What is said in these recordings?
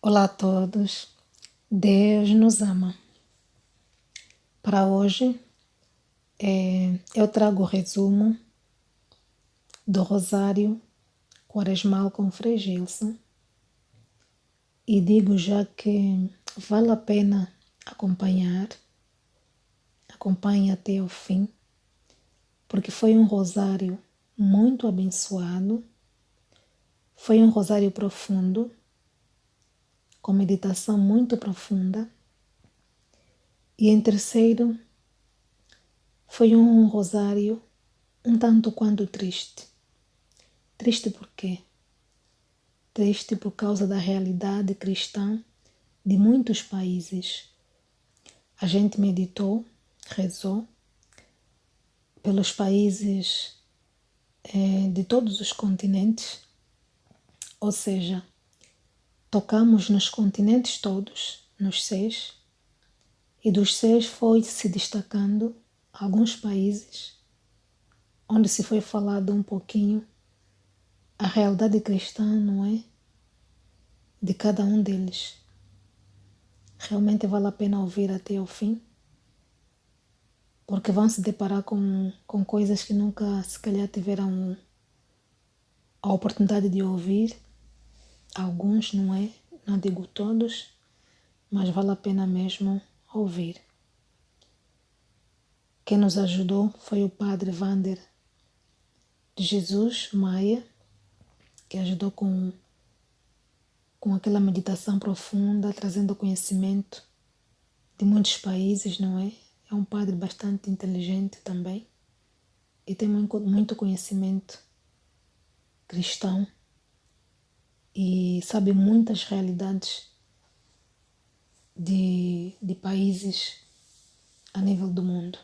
Olá a todos, Deus nos ama. Para hoje, eu trago o resumo do Rosário Quaresmal com Frei Gilson e digo já que vale a pena acompanhe até o fim, porque foi um rosário muito abençoado, foi um rosário profundo, com meditação muito profunda, e em terceiro, foi um rosário um tanto quanto triste. Triste por quê? Triste por causa da realidade cristã de muitos países. A gente meditou, rezou pelos países de todos os continentes, ou seja, tocamos nos continentes todos, nos 6, e dos 6 foi se destacando alguns países onde se foi falado um pouquinho a realidade cristã, não é? De cada um deles. Realmente vale a pena ouvir até o fim, porque vão se deparar com coisas que nunca se calhar tiveram a oportunidade de ouvir. Alguns, não é? Não digo todos, mas vale a pena mesmo ouvir. Quem nos ajudou foi o Padre Vander de Jesus Maia, que ajudou com aquela meditação profunda, trazendo conhecimento de muitos países, não é? É um padre bastante inteligente também e tem muito conhecimento cristão e sabe muitas realidades de países a nível do mundo.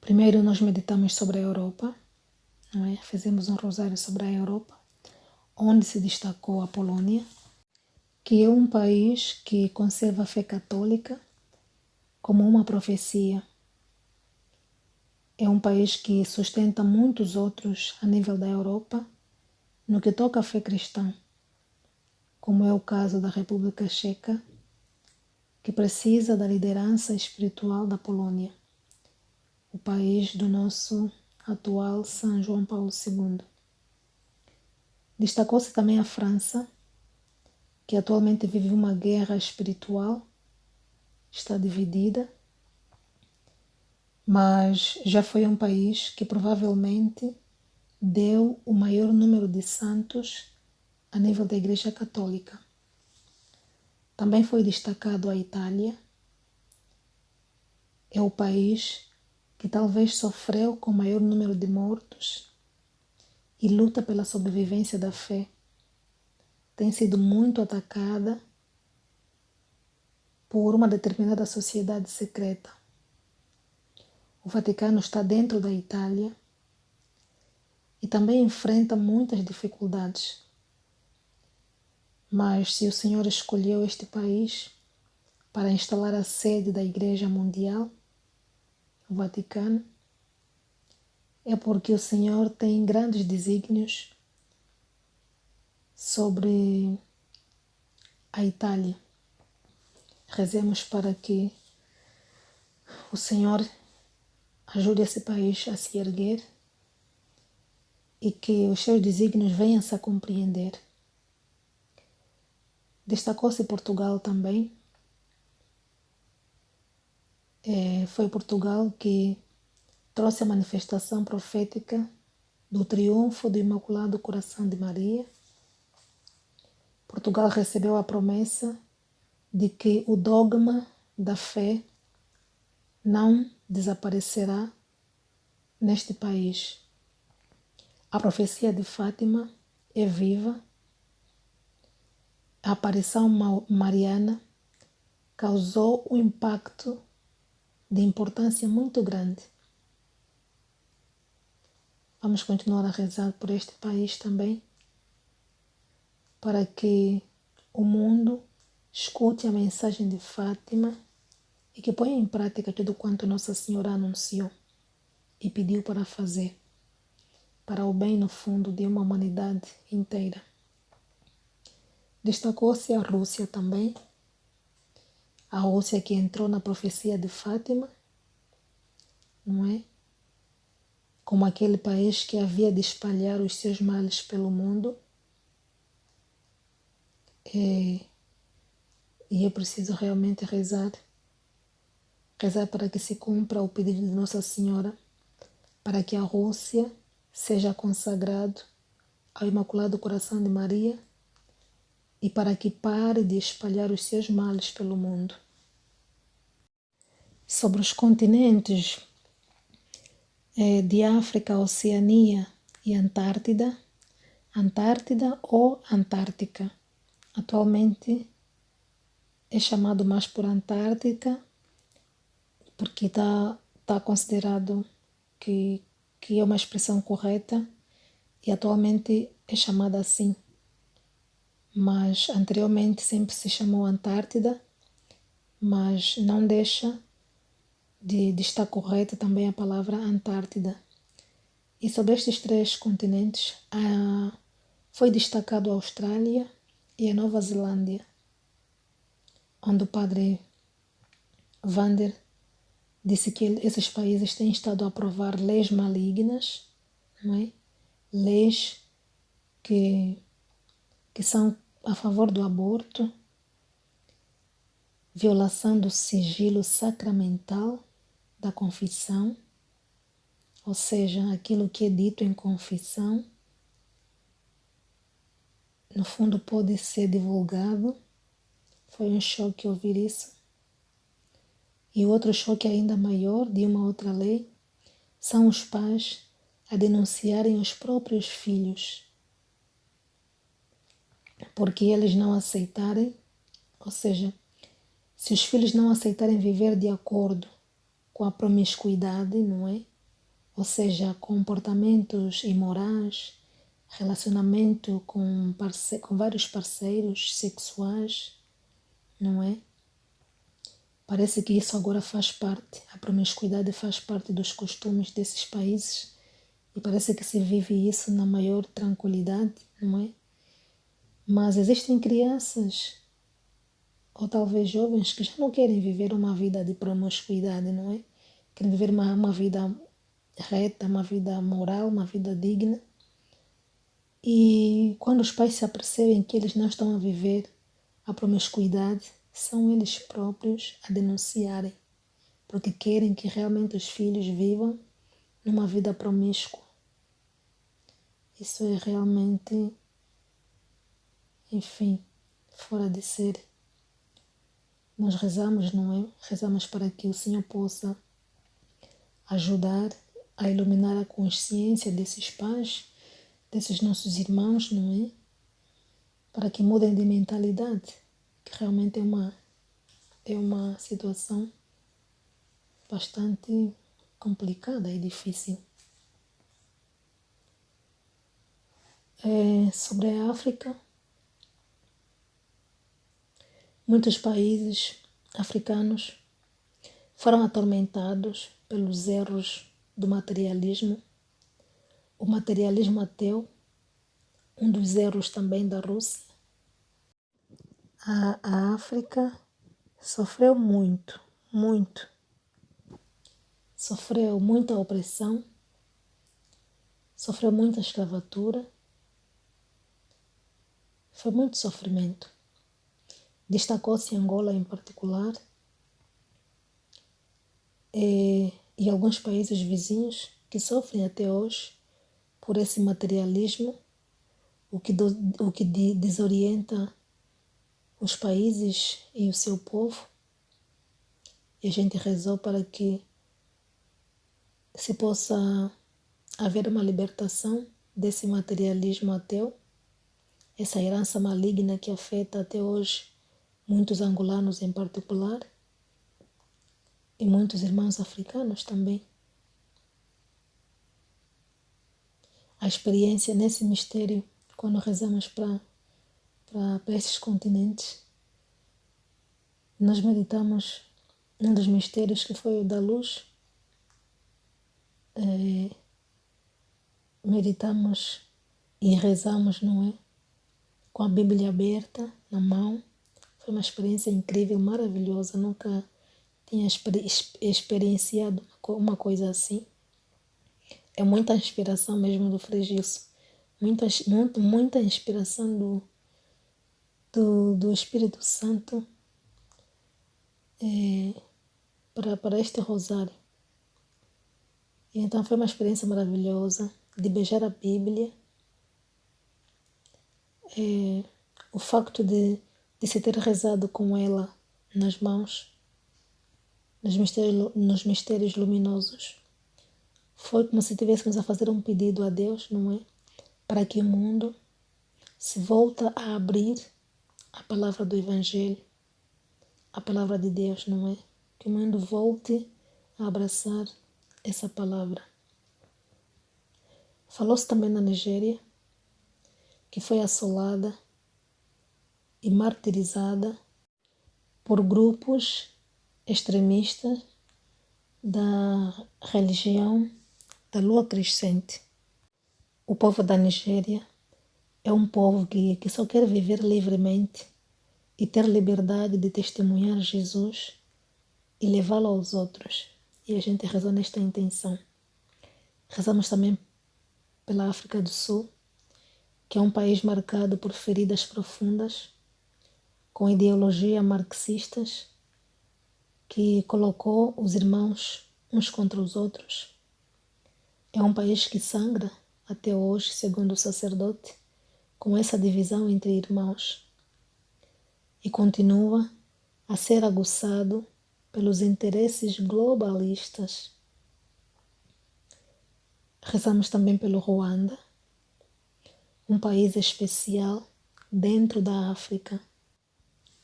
Primeiro nós meditamos sobre a Europa, não é? Fizemos um rosário sobre a Europa, onde se destacou a Polônia, que é um país que conserva a fé católica como uma profecia. É um país que sustenta muitos outros a nível da Europa no que toca à fé cristã, como é o caso da República Checa, que precisa da liderança espiritual da Polônia, o país do nosso atual São João Paulo II. Destacou-se também a França, que atualmente vive uma guerra espiritual, está dividida, mas já foi um país que provavelmente deu o maior número de santos a nível da Igreja Católica. Também foi destacado a Itália, é o país que talvez sofreu com o maior número de mortos e luta pela sobrevivência da fé. Tem sido muito atacada por uma determinada sociedade secreta. O Vaticano está dentro da Itália e também enfrenta muitas dificuldades. Mas se o Senhor escolheu este país para instalar a sede da Igreja Mundial, o Vaticano, é porque o Senhor tem grandes desígnios sobre a Itália. Rezemos para que o Senhor ajude esse país a se erguer e que os seus desígnios venham -se a compreender. Destacou-se Portugal também. Foi Portugal que trouxe a manifestação profética do triunfo do Imaculado Coração de Maria. Portugal recebeu a promessa de que o dogma da fé não desaparecerá neste país. A profecia de Fátima é viva. A aparição mariana causou um impacto de importância muito grande. Vamos continuar a rezar por este país também, para que o mundo escute a mensagem de Fátima e que ponha em prática tudo quanto Nossa Senhora anunciou e pediu para fazer, para o bem, no fundo, de uma humanidade inteira. Destacou-se a Rússia também, a Rússia que entrou na profecia de Fátima, não é? Como aquele país que havia de espalhar os seus males pelo mundo. E eu preciso realmente rezar para que se cumpra o pedido de Nossa Senhora, para que a Rússia seja consagrado ao Imaculado Coração de Maria e para que pare de espalhar os seus males pelo mundo. Sobre os continentes de África, Oceania e Antártida ou Antártica. Atualmente é chamado mais por Antártica porque tá considerado que é uma expressão correta e atualmente é chamada assim. Mas anteriormente sempre se chamou Antártida, mas não deixa de estar correta também a palavra Antártida. E sobre estes 3 continentes foi destacado a Austrália e a Nova Zelândia, onde o padre Vander disse que esses países têm estado a aprovar leis malignas, não é? Leis que são a favor do aborto, violação do sigilo sacramental da confissão, ou seja, aquilo que é dito em confissão, no fundo pode ser divulgado. Foi um choque ouvir isso. E outro choque ainda maior de uma outra lei são os pais a denunciarem os próprios filhos, porque eles não aceitarem, ou seja, se os filhos não aceitarem viver de acordo com a promiscuidade, não é? Ou seja, comportamentos imorais, relacionamento com vários parceiros sexuais, não é? Parece que isso agora faz parte, a promiscuidade faz parte dos costumes desses países e parece que se vive isso na maior tranquilidade, não é? Mas existem crianças, ou talvez jovens, que já não querem viver uma vida de promiscuidade, não é? Querem viver uma vida reta, uma vida moral, uma vida digna. E quando os pais se apercebem que eles não estão a viver a promiscuidade, são eles próprios a denunciarem, porque querem que realmente os filhos vivam numa vida promíscua. Isso é realmente, enfim, fora de série. Nós rezamos, não é? Rezamos para que o Senhor possa ajudar a iluminar a consciência desses pais, desses nossos irmãos, não é? Para que mudem de mentalidade, que realmente é uma situação bastante complicada e difícil. Sobre a África, muitos países africanos foram atormentados pelos erros do materialismo, o materialismo ateu, um dos erros também da Rússia. A África sofreu muito, muito. Sofreu muita opressão, sofreu muita escravatura, foi muito sofrimento. Destacou-se Angola em particular e alguns países vizinhos que sofrem até hoje por esse materialismo, o que desorienta os países e o seu povo. E a gente rezou para que se possa haver uma libertação desse materialismo ateu, essa herança maligna que afeta até hoje muitos angolanos em particular e muitos irmãos africanos também. A experiência nesse mistério, quando rezamos para esses continentes, nós meditamos num dos mistérios que foi o da luz. Meditamos e rezamos, não é? com a Bíblia aberta na mão. Foi uma experiência incrível, maravilhosa. Nunca tinha experienciado uma coisa assim. É muita inspiração mesmo do Frei Gilson. Muita inspiração do Espírito Santo para este rosário. E então foi uma experiência maravilhosa de beijar a Bíblia. O facto de se ter rezado com ela nas mãos, nos mistérios luminosos, foi como se estivéssemos a fazer um pedido a Deus, não é? Para que o mundo se volte a abrir a palavra do Evangelho, a palavra de Deus, não é? Que o mundo volte a abraçar essa palavra. Falou-se também na Nigéria, que foi assolada e martirizada por grupos extremistas da religião da lua crescente. O povo da Nigéria é um povo que só quer viver livremente e ter liberdade de testemunhar Jesus e levá-lo aos outros. E a gente reza nesta intenção. Rezamos também pela África do Sul, que é um país marcado por feridas profundas, com ideologias marxistas, que colocou os irmãos uns contra os outros. É um país que sangra até hoje, segundo o sacerdote, com essa divisão entre irmãos, e continua a ser aguçado pelos interesses globalistas. Rezamos também pelo Ruanda, um país especial dentro da África.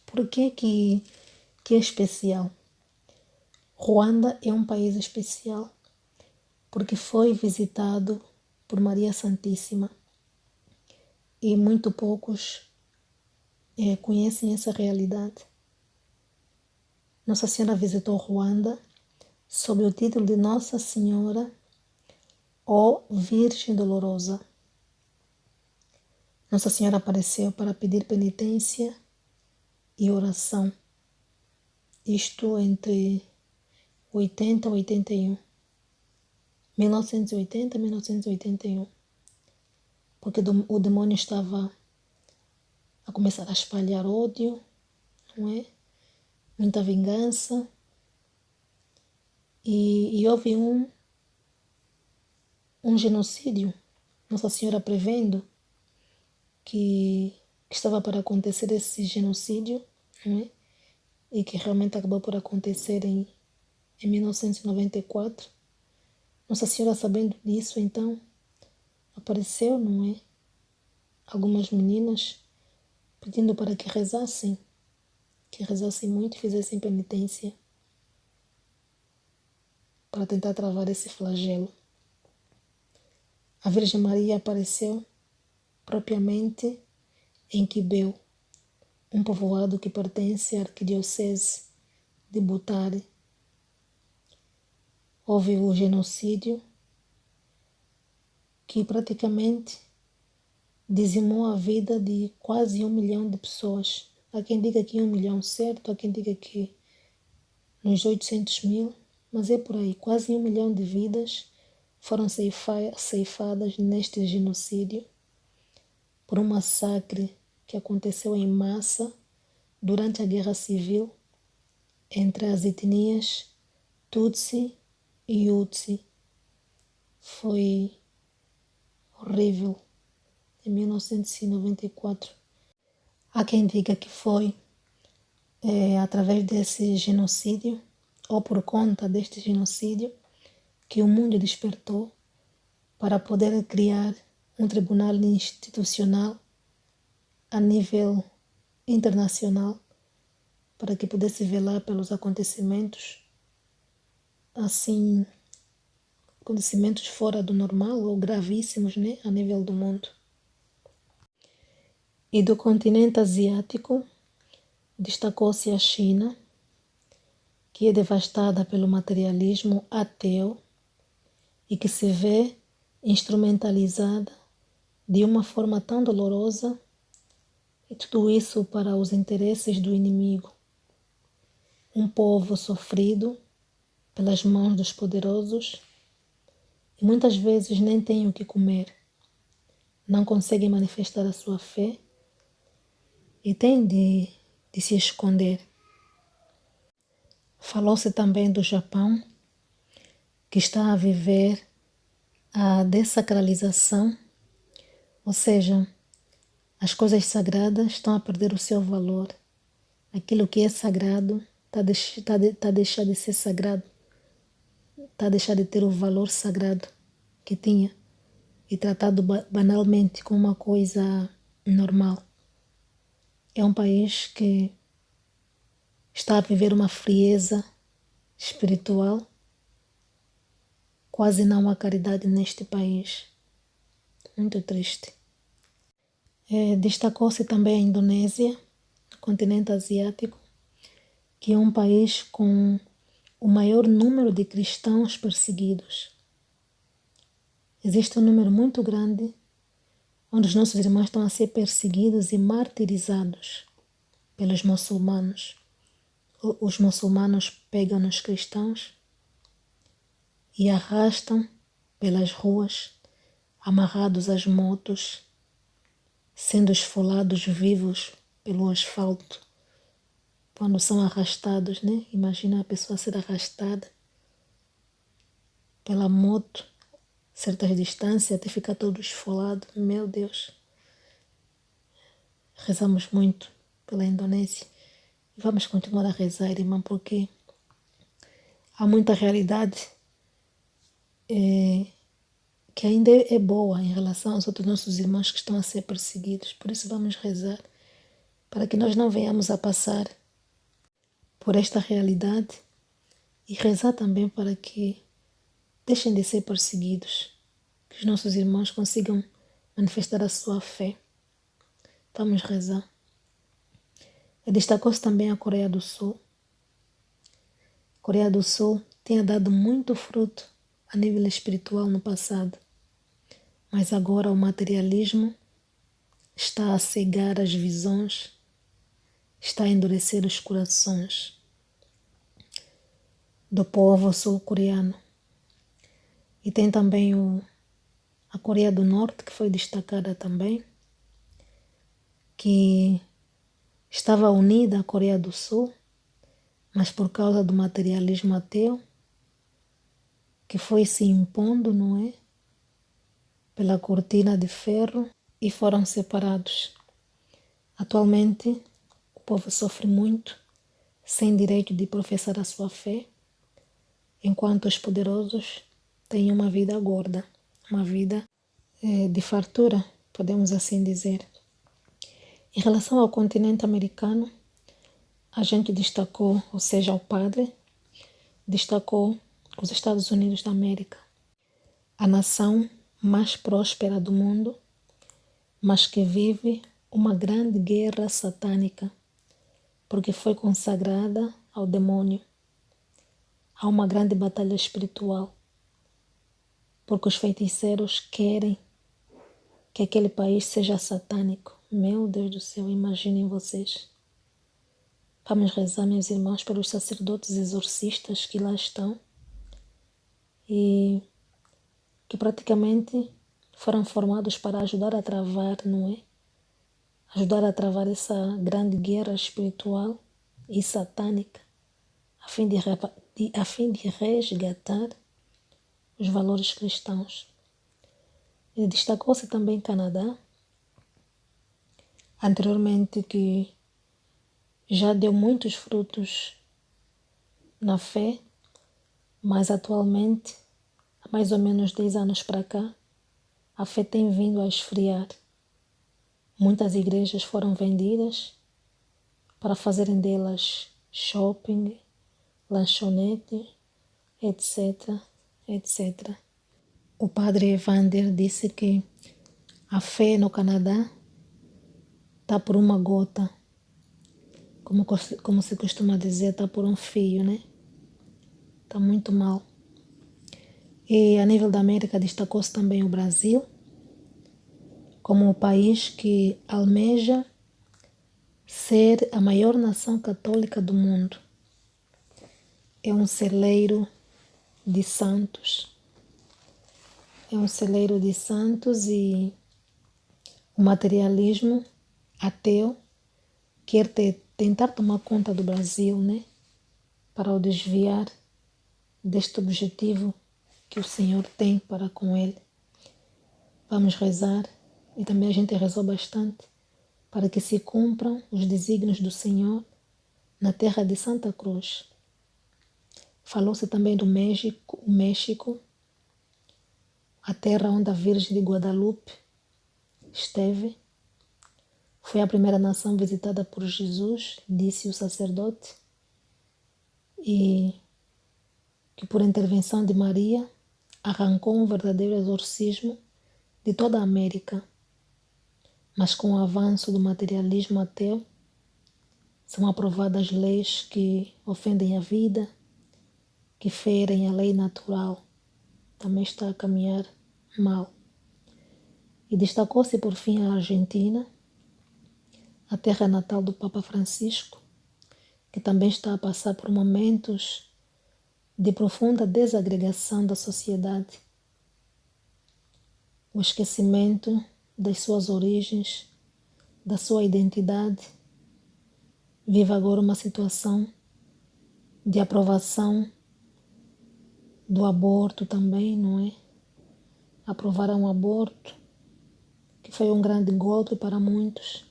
Por que é especial? Ruanda é um país especial porque foi visitado por Maria Santíssima e muito poucos conhecem essa realidade. Nossa Senhora visitou Ruanda sob o título de Nossa Senhora, ó Virgem Dolorosa. Nossa Senhora apareceu para pedir penitência e oração. Isto entre 80 e 81. 1980 e 1981. Porque o demônio estava a começar a espalhar ódio, não é? Muita vingança. E houve um genocídio. Nossa Senhora prevendo que estava para acontecer esse genocídio, não é? E que realmente acabou por acontecer em 1994. Nossa Senhora, sabendo disso, então, apareceu, não é? Algumas meninas pedindo para que rezassem muito e fizessem penitência para tentar travar esse flagelo. A Virgem Maria apareceu propriamente em Quibeu, um povoado que pertence à arquidiocese de Butare. Houve o genocídio que praticamente dizimou a vida de quase 1 milhão de pessoas. Há quem diga que 1 milhão certo, há quem diga que nos 800 mil, mas é por aí. Quase 1 milhão de vidas foram ceifadas neste genocídio por um massacre que aconteceu em massa durante a Guerra Civil entre as etnias Tutsi e Hutsi. Foi horrível. Em 1994. Há quem diga que foi através desse genocídio, ou por conta deste genocídio, que o mundo despertou para poder criar um tribunal institucional a nível internacional para que pudesse velar pelos acontecimentos, assim, acontecimentos fora do normal ou gravíssimos, né, a nível do mundo. E do continente asiático, destacou-se a China, que é devastada pelo materialismo ateu e que se vê instrumentalizada de uma forma tão dolorosa E tudo isso para os interesses do inimigo. Um povo sofrido pelas mãos dos poderosos e muitas vezes nem tem o que comer, não consegue manifestar a sua fé e tem de se esconder. Falou-se também do Japão, que está a viver a dessacralização, ou seja, as coisas sagradas estão a perder o seu valor. Aquilo que é sagrado está a deixar de ser sagrado, está a deixar de ter o valor sagrado que tinha e tratado banalmente como uma coisa normal. É um país que está a viver uma frieza espiritual. Quase não há caridade neste país. Muito triste. Destacou-se também a Indonésia, no continente asiático, que é um país com o maior número de cristãos perseguidos. Existe um número muito grande onde os nossos irmãos estão a ser perseguidos e martirizados pelos muçulmanos. Os muçulmanos pegam nos cristãos e arrastam pelas ruas, amarrados às motos, sendo esfolados vivos pelo asfalto. Quando são arrastados, né? Imagina a pessoa ser arrastada pela moto, certas distâncias, até ficar todo esfolado. Meu Deus. Rezamos muito pela Indonésia. E vamos continuar a rezar, irmã, porque há muita realidade que ainda é boa em relação aos outros nossos irmãos que estão a ser perseguidos. Por isso vamos rezar para que nós não venhamos a passar por esta realidade e rezar também para que deixem de ser perseguidos, que os nossos irmãos consigam manifestar a sua fé. Vamos rezar. Destacou-se também a Coreia do Sul. A Coreia do Sul tinha dado muito fruto a nível espiritual no passado, mas agora o materialismo está a cegar as visões, está a endurecer os corações do povo sul-coreano. E tem também a Coreia do Norte, que foi destacada também, que estava unida à Coreia do Sul, mas por causa do materialismo ateu, que foi se impondo, não é? Pela cortina de ferro e foram separados. Atualmente, o povo sofre muito, sem direito de professar a sua fé, enquanto os poderosos têm uma vida gorda, uma vida de fartura, podemos assim dizer. Em relação ao continente americano, a gente destacou, ou seja, o padre, destacou os Estados Unidos da América, a nação mais próspera do mundo, mas que vive uma grande guerra satânica, porque foi consagrada ao demônio. Há uma grande batalha espiritual, porque os feiticeiros querem que aquele país seja satânico. Meu Deus do céu, imaginem vocês. Vamos rezar, meus irmãos, pelos sacerdotes exorcistas que lá estão e que praticamente foram formados para ajudar a travar, não é? Ajudar a travar essa grande guerra espiritual e satânica, a fim de resgatar os valores cristãos. E destacou-se também Canadá, anteriormente, que já deu muitos frutos na fé, mas atualmente, há mais ou menos 10 anos para cá, a fé tem vindo a esfriar. Muitas igrejas foram vendidas para fazerem delas shopping, lanchonete, etc, etc. O padre Evander disse que a fé no Canadá está por uma gota, como se costuma dizer, está por um fio, né? Está muito mal. E a nível da América destacou-se também o Brasil como o país que almeja ser a maior nação católica do mundo. É um celeiro de santos. É um celeiro de santos e o materialismo ateu quer tentar tomar conta do Brasil, né? Para o desviar deste objetivo que o Senhor tem para com ele. Vamos rezar, e também a gente rezou bastante, para que se cumpram os desígnios do Senhor na terra de Santa Cruz. Falou-se também do México, a terra onde a Virgem de Guadalupe esteve. Foi a primeira nação visitada por Jesus, disse o sacerdote, e que por intervenção de Maria arrancou um verdadeiro exorcismo de toda a América. Mas com o avanço do materialismo ateu, são aprovadas leis que ofendem a vida, que ferem a lei natural. Também está a caminhar mal. E destacou-se por fim a Argentina, a terra natal do Papa Francisco, que também está a passar por momentos de profunda desagregação da sociedade. O esquecimento das suas origens, da sua identidade. Vive agora uma situação de aprovação do aborto também, não é? Aprovaram o aborto, que foi um grande golpe para muitos.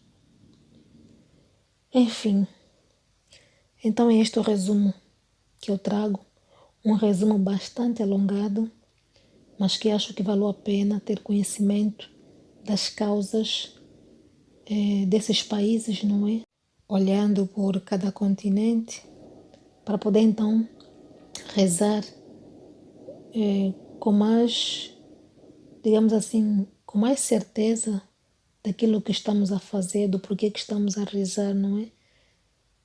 Enfim, então é este o resumo que eu trago, um resumo bastante alongado, mas que acho que valeu a pena ter conhecimento das causas desses países, não é? Olhando por cada continente, para poder então rezar com mais, digamos assim, com mais certeza daquilo que estamos a fazer, do porquê que estamos a rezar, não é?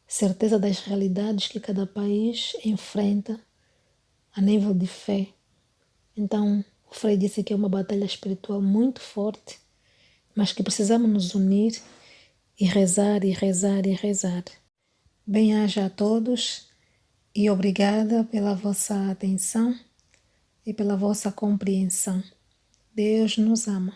Certeza das realidades que cada país enfrenta a nível de fé. Então, o Frei disse que é uma batalha espiritual muito forte, mas que precisamos nos unir e rezar, e rezar, e rezar. Bem-aja a todos e obrigada pela vossa atenção e pela vossa compreensão. Deus nos ama.